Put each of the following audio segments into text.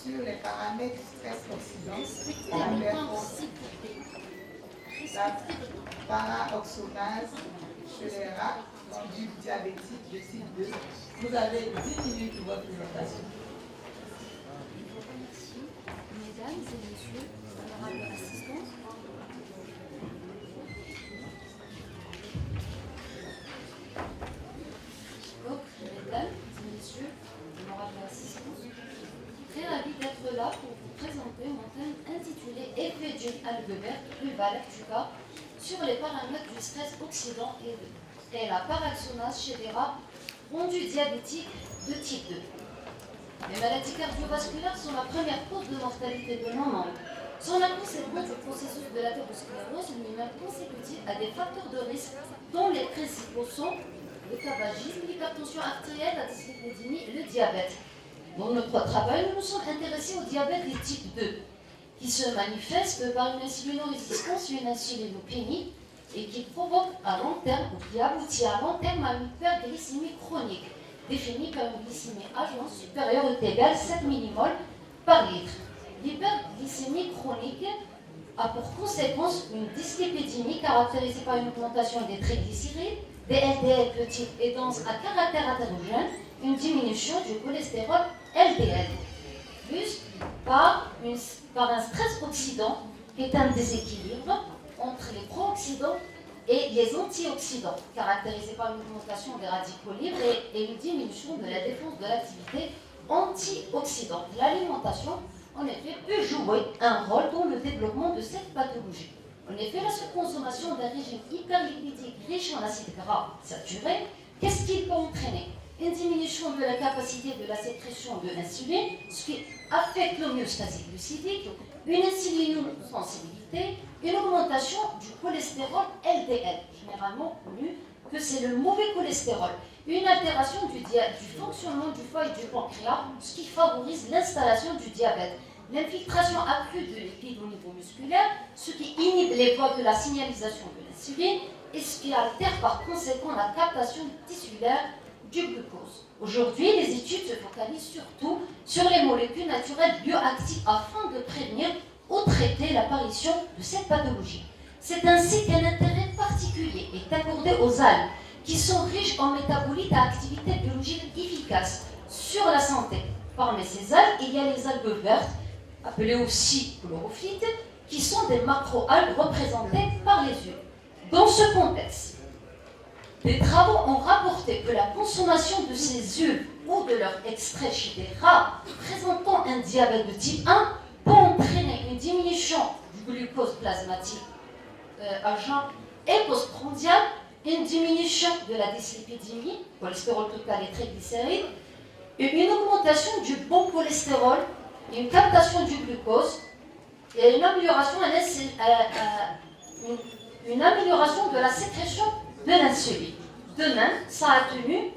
Sur les paramètres stress-oxydants, la paraoxonase chez les rats conduite diabétique de type 2. Vous avez 10 minutes pour votre présentation. Mesdames et messieurs, honorables assistants, mesdames et messieurs, honorables assistants, très ravi d'être là pour vous présenter mon thème intitulé Effet d'une algue verte Uva-lactuca sur les paramètres du stress oxydant et la paraxonase chez les rats rendus diabétiques de type 2. Les maladies cardiovasculaires sont la première cause de mortalité de nos membres. Sont la conséquence du processus de l'athérosclérose lui-même consécutif à des facteurs de risque dont les principaux sont le tabagisme, l'hypertension artérielle, la dyslipidémie et le diabète. Dans notre travail, nous nous sommes intéressés au diabète de type 2, qui se manifeste par une insulinorésistance, une insulinopénie, et qui provoque à long terme, ou qui aboutit à long terme à une hyperglycémie chronique, définie par une glycémie agent supérieure ou égale 7 mmol par litre. L'hyperglycémie chronique a pour conséquence une dyslipidémie caractérisée par une augmentation des triglycérides, des LDL petits et denses à caractère hétérogène, une diminution du cholestérol LDL, plus par un stress oxydant qui est un déséquilibre entre les pro-oxydants et les antioxydants, caractérisés par une augmentation des radicaux libres et une diminution de la défense de l'activité antioxydante. L'alimentation, en effet, peut jouer un rôle dans le développement de cette pathologie. En effet, la surconsommation d'un régime hyperlipidique riche en acides gras saturés, qu'est-ce qu'il peut entraîner? Une diminution de la capacité de la sécrétion de l'insuline, ce qui affecte l'homéostasie glucidique, une insulinosensibilité, une augmentation du cholestérol LDL, généralement connu que c'est le mauvais cholestérol, une altération du fonctionnement du foie et du pancréas, ce qui favorise l'installation du diabète, l'infiltration accrue de lipides au niveau musculaire, ce qui inhibe les voies de la signalisation de l'insuline et ce qui altère par conséquent la captation tissulaire du glucose. Aujourd'hui, les études se focalisent surtout sur les molécules naturelles bioactives afin de prévenir ou traiter l'apparition de cette pathologie. C'est ainsi qu'un intérêt particulier est accordé aux algues, qui sont riches en métabolites à activité biologique efficace sur la santé. Parmi ces algues, il y a les algues vertes, appelées aussi chlorophytes, qui sont des macroalgues représentées par les yeux. Dans ce contexte, des travaux ont rapporté que la consommation de ces huiles ou de leur extrait chez des rats présentant un diabète de type 1 peut entraîner une diminution du glucose plasmatique à jeun et postprandial, une diminution de la dyslipidémie, cholestérol total et triglycérides, et une augmentation du bon cholestérol, une captation du glucose et une amélioration de la sécrétion de l'insuline. De même, ça atténue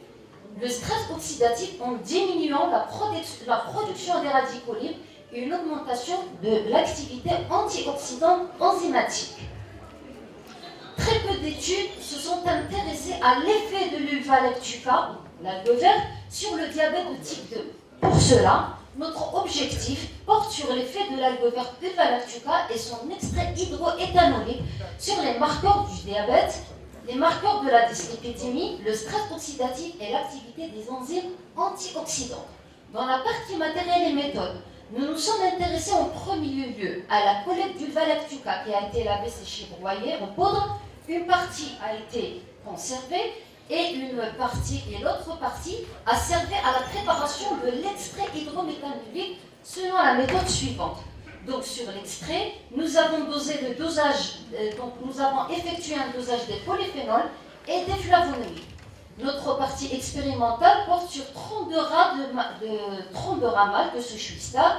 le stress oxydatif en diminuant la production des radicaux libres et une augmentation de l'activité antioxydante enzymatique. Très peu d'études se sont intéressées à l'effet de l'uva-lactuca, l'algue verte, sur le diabète de type 2. Pour cela, notre objectif porte sur l'effet de l'algue verte uva-lactuca et son extrait hydroéthanolique sur les marqueurs du diabète, les marqueurs de la dyslipidémie, le stress oxydatif et l'activité des enzymes antioxydantes. Dans la partie matérielle et méthode, Nous nous sommes intéressés en premier lieu à la collecte du Valactuca qui a été lavé, séché, broyé en poudre. Une partie a été conservée et l'autre partie a servi à la préparation de l'extrait hydrométhanolique selon la méthode suivante. Donc sur l'extrait, nous avons effectué un dosage des polyphénols et des flavonoïdes. Notre partie expérimentale porte sur 32 ramas de ce schiste-là,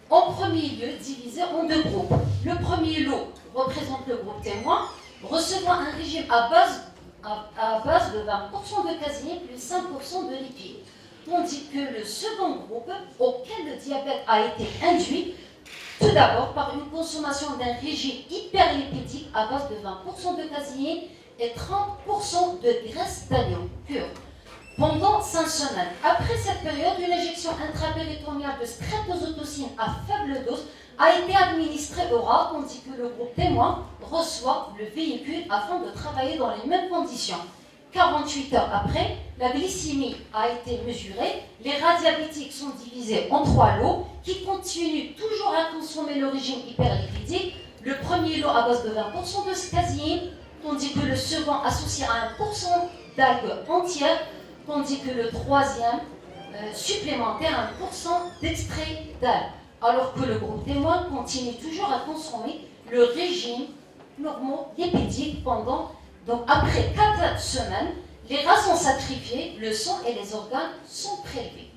en premier lieu divisé en deux groupes. Le premier lot représente le groupe témoin, recevant un régime à base de 20% de caséine plus 5% de lipides, tandis que le second groupe, auquel le diabète a été induit, tout d'abord par une consommation d'un régime hyperlipidique à base de 20% de caséine et 30% de graisse d'agneau pure pendant 5 semaines. Après cette période, une injection intrapéritonéale de streptozotocine à faible dose a été administrée au rat, tandis que le groupe témoin reçoit le véhicule afin de travailler dans les mêmes conditions. 48 heures après, la glycémie a été mesurée, les rats diabétiques sont divisés en 3 lots qui continuent toujours à consommer le régime hyperlipidique. Le premier lot à base de 20% de caséine, tandis que le second associé à 1% d'algues entières, tandis que le troisième supplémentaire à 1% d'extrait d'algues, alors que le groupe témoin continue toujours à consommer le régime normolipédique pendant. Donc après 4 semaines, les rats sont sacrifiés, le sang et les organes sont prélevés.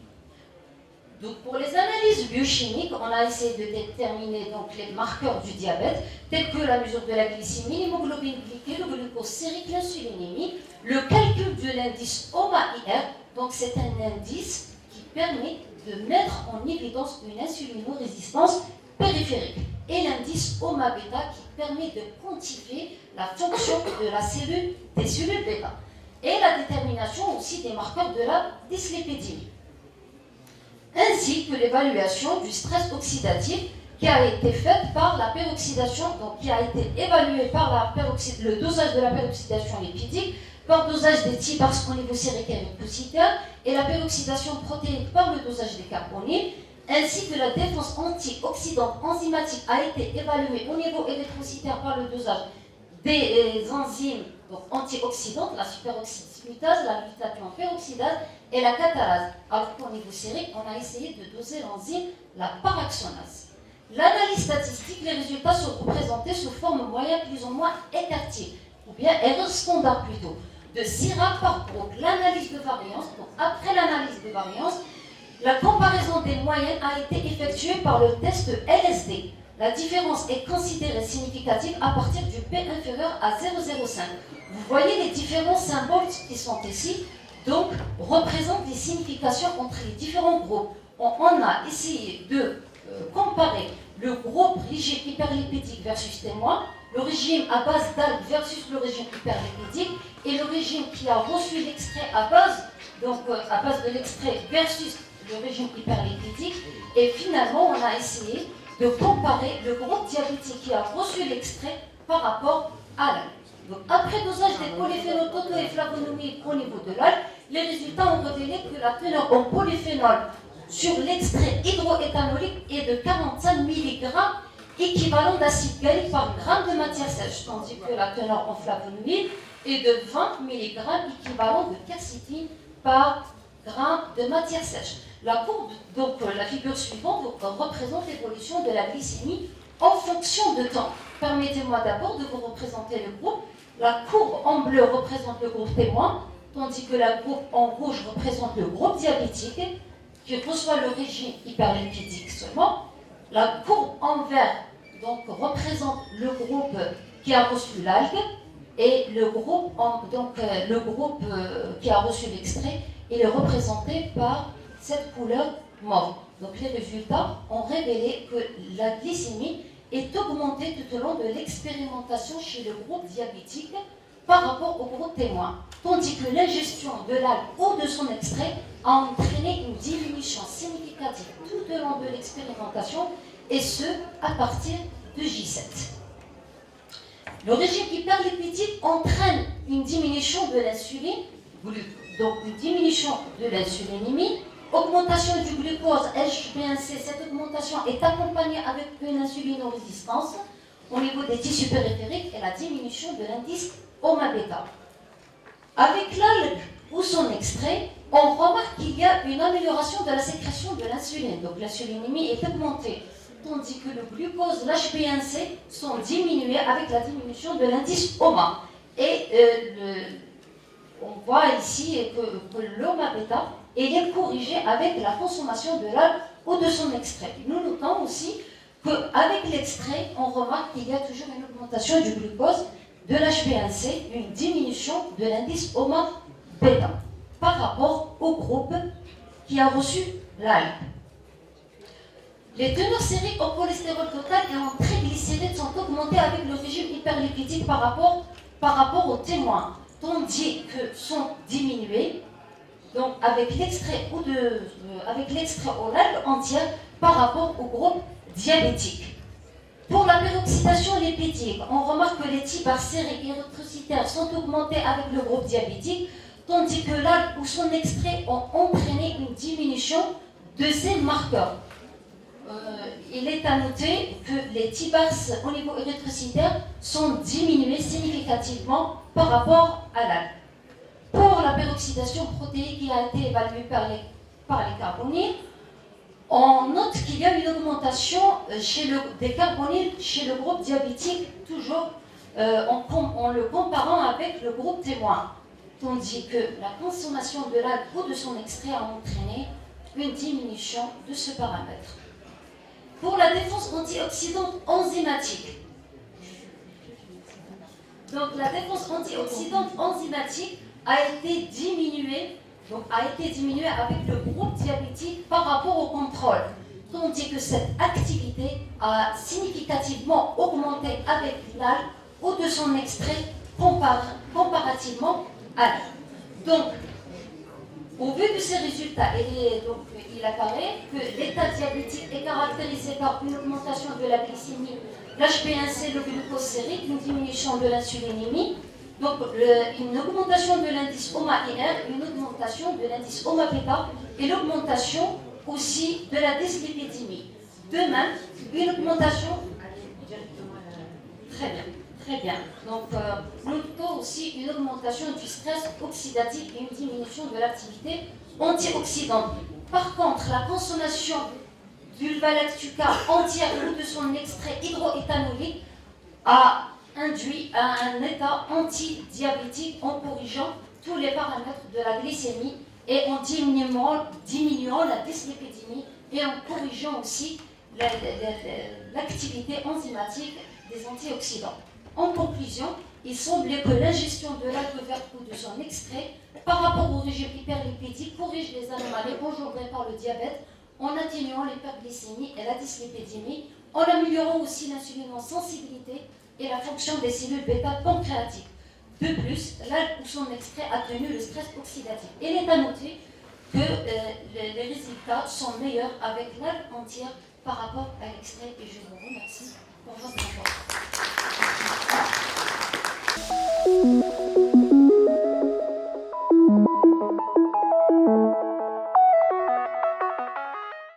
Donc pour les analyses biochimiques, on a essayé de déterminer donc les marqueurs du diabète, tels que la mesure de la glycémie, l'hémoglobine glyquée, le glucose sérique, l'insulinémie, le calcul de l'indice OMA-IR. Donc c'est un indice qui permet de mettre en évidence une insulinorésistance périphérique, et l'indice OMA-bêta qui permet de quantifier la fonction des cellules bêta, et la détermination aussi des marqueurs de la dyslipidémie, ainsi que l'évaluation du stress oxydatif qui a été faite par la peroxydation, donc qui a été évaluée par le dosage de la peroxydation lipidique, par dosage des TIBARS au niveau sérique et mucositaire, et la peroxydation protéique par le dosage des carbonyles, ainsi que la défense antioxydante enzymatique a été évaluée au niveau érythrocytaire par le dosage des enzymes donc antioxydantes, la superoxydase, la glutathione peroxydase et la catalase. Alors qu'au niveau sérique, on a essayé de doser l'enzyme, la paraxonase. L'analyse statistique, les résultats sont représentés sous forme moyenne plus ou moins écartée, ou bien erreur standard plutôt, de 6 rats par groupe. L'analyse de variance, donc après l'analyse de variance, la comparaison des moyennes a été effectuée par le test LSD. La différence est considérée significative à partir du P inférieur à 0,05. Vous voyez les différents symboles qui sont ici, donc représentent des significations entre les différents groupes. On a essayé de comparer le groupe régime hyperlipidique versus témoin, le régime à base d'algues versus le régime hyperlipidique, et le régime qui a reçu l'extrait à base de l'extrait versus le régime hyperlipidique, et finalement on a essayé de comparer le groupe diabétique qui a reçu l'extrait par rapport à l'algue. Donc après dosage des polyphénols totaux et flavonoïdes au niveau de l'algue, les résultats ont révélé que la teneur en polyphénol sur l'extrait hydroéthanolique est de 45 mg équivalent d'acide gallique par gramme de matière sèche, tandis que la teneur en flavonoïdes est de 20 mg équivalent de quercétine par gramme de matière sèche. La courbe, donc la figure suivante, représente l'évolution de la glycémie en fonction de temps. Permettez-moi d'abord de vous représenter le groupe. La courbe en bleu représente le groupe témoin, tandis que la courbe en rouge représente le groupe diabétique, qui reçoit le régime hyperlipidique seulement. La courbe en vert donc, représente le groupe qui a reçu l'algue, et le groupe qui a reçu l'extrait, il est représenté par cette couleur mauve. Donc les résultats ont révélé que la glycémie est augmentée tout au long de l'expérimentation chez le groupe diabétique par rapport au groupe témoin, tandis que l'ingestion de l'algue ou de son extrait a entraîné une diminution significative tout au long de l'expérimentation, et ce, à partir de J7. Le régime hyperlipidique entraîne une diminution de l'insuline, donc une diminution de l'insulinémie, augmentation du glucose HbA1c, cette augmentation est accompagnée avec une insulinorésistance au niveau des tissus périphériques et la diminution de l'indice OMA-bêta. Avec l'algue ou son extrait, on remarque qu'il y a une amélioration de la sécrétion de l'insuline. Donc l'insulinémie est augmentée, tandis que le glucose, l'HbA1c sont diminués avec la diminution de l'indice OMA. Et on voit ici que l'OMA-bêta est corrigé avec la consommation de l'algue ou de son extrait. Nous notons aussi qu'avec l'extrait, on remarque qu'il y a toujours une augmentation du glucose, de l'HbA1c, une diminution de l'indice OMA-bêta par rapport au groupe qui a reçu l'algue. Les teneurs sériques en cholestérol total et en triglycérides sont augmentées avec le régime hyperlipidique par rapport aux témoins, tandis que sont diminuées donc avec l'extrait aux algues entières par rapport au groupe diabétique. Pour la peroxydation lipidique, on remarque que les tibars sériques érythrocytaires sont augmentés avec le groupe diabétique, tandis que l'algue ou son extrait ont entraîné une diminution de ces marqueurs. Il est à noter que les tibars au niveau érythrocytaire sont diminués significativement par rapport à l'algue. Pour la peroxydation protéique qui a été évaluée par les carbonyles, on note qu'il y a une augmentation des carbonyles chez le groupe diabétique, toujours en le comparant avec le groupe témoin, tandis que la consommation de l'algue ou de son extrait a entraîné une diminution de ce paramètre. Pour la défense antioxydante enzymatique, donc la défense antioxydante enzymatique a été diminuée avec le groupe diabétique par rapport au contrôle, tandis que cette activité a significativement augmenté avec l'algue ou de son extrait comparativement à l'algue. Donc, au vu de ces résultats, il apparaît que l'état diabétique est caractérisé par une augmentation de la glycémie, l'HbA1c, le glucose sérique, une diminution de l'insulinémie, donc une augmentation de l'indice OMA-IR, une augmentation de l'indice OMA-bêta et l'augmentation aussi de la dyslipidémie. De même, une augmentation... Très bien. Donc, nous notons aussi une augmentation du stress oxydatif et une diminution de l'activité antioxydante. Par contre, la consommation d'ulvalactuca entière ou de son extrait hydroéthanolique a induit à un état antidiabétique en corrigeant tous les paramètres de la glycémie et en diminuant la dyslipidémie et en corrigeant aussi l'activité enzymatique des antioxydants. En conclusion, il semblait que l'ingestion de l'algue verte ou de son extrait par rapport au régime hyperlipidique corrige les anomalies engendrées par le diabète en atténuant l'hyperglycémie et la dyslipidémie, en améliorant aussi l'insuliноsensibilité et la fonction des cellules bêta-pancréatiques. De plus, l'algue ou son extrait atténue le stress oxydatif. Il est à noter que les résultats sont meilleurs avec l'algue entière par rapport à l'extrait et je vous remercie pour votre attention.